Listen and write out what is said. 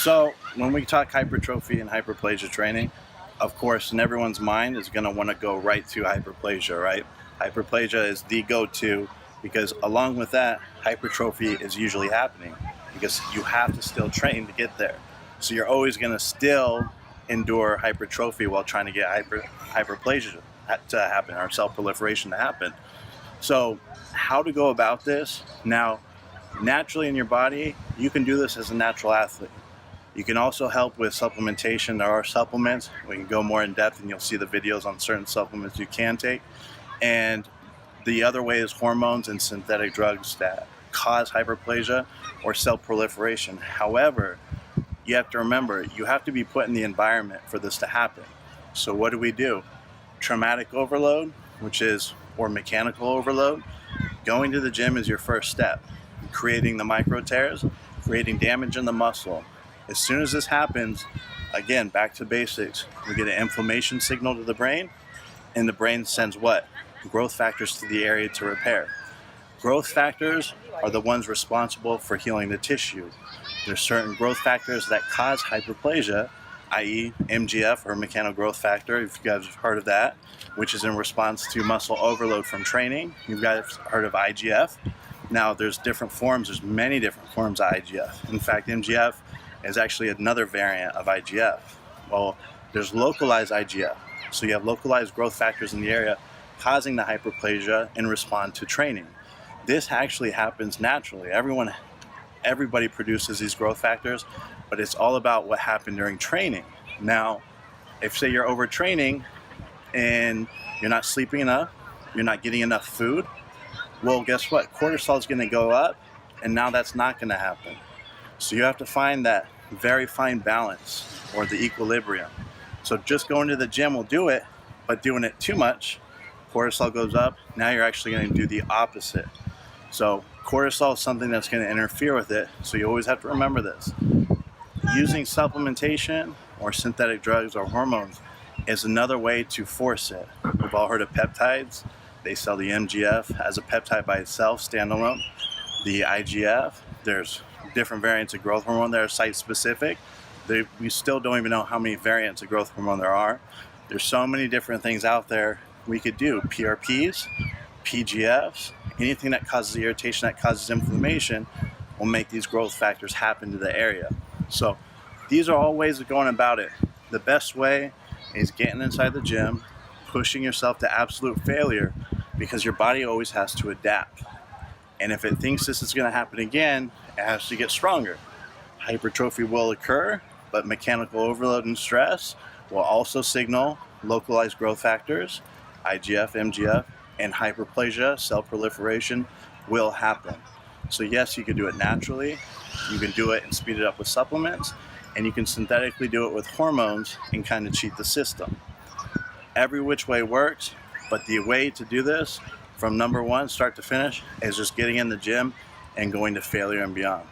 So when we talk hypertrophy and hyperplasia training, of course, in everyone's mind is going to want to go right to hyperplasia, right? Hyperplasia is the go-to because along with that, hypertrophy is usually happening because you have to still train to get there. So you're always going to still endure hypertrophy while trying to get hyperplasia to happen or cell proliferation to happen. So how to go about this? Now, naturally in your body, you can do this as a natural athlete. You can also help with supplementation. There are supplements. We can go more in depth and you'll see the videos on certain supplements you can take. And the other way is hormones and synthetic drugs that cause hyperplasia or cell proliferation. However, you have to remember, you have to be put in the environment for this to happen. So what do? Traumatic overload, or mechanical overload. Going to the gym is your first step. Creating the micro tears, creating damage in the muscle. As soon as this happens, again, back to basics, we get an inflammation signal to the brain, and the brain sends what? Growth factors to the area to repair. Growth factors are the ones responsible for healing the tissue. There's certain growth factors that cause hyperplasia, i.e. MGF or mechanical growth factor, if you guys have heard of that, which is in response to muscle overload from training. You guys heard of IGF. Now there's different forms, there's many different forms of IGF. In fact, MGF is actually another variant of IGF. Well, there's localized IGF. So you have localized growth factors in the area causing the hyperplasia in response to training. This actually happens naturally. Everybody produces these growth factors, but it's all about what happened during training. Now, if say you're overtraining and you're not sleeping enough, you're not getting enough food, well, guess what? Cortisol is going to go up, and now that's not going to happen. So you have to find that very fine balance or the equilibrium. So just going to the gym will do it, but doing it too much, cortisol goes up. Now you're actually going to do the opposite. So cortisol is something that's going to interfere with it. So you always have to remember this. Using supplementation or synthetic drugs or hormones is another way to force it. We've all heard of peptides. They sell the MGF as a peptide by itself, standalone. The IGF, there's different variants of growth hormone that are site-specific. We still don't even know how many variants of growth hormone there are. There's so many different things out there we could do. PRPs, PGFs, anything that causes irritation, that causes inflammation, will make these growth factors happen to the area. So these are all ways of going about it. The best way is getting inside the gym, pushing yourself to absolute failure, because your body always has to adapt. And if it thinks this is going to happen again, it has to get stronger. Hypertrophy will occur, but mechanical overload and stress will also signal localized growth factors, IGF, MGF, and hyperplasia, cell proliferation, will happen. So yes, you can do it naturally, you can do it and speed it up with supplements, and you can synthetically do it with hormones and kind of cheat the system. Every which way works, but the way to do this from number one, start to finish, is just getting in the gym and going to failure and beyond.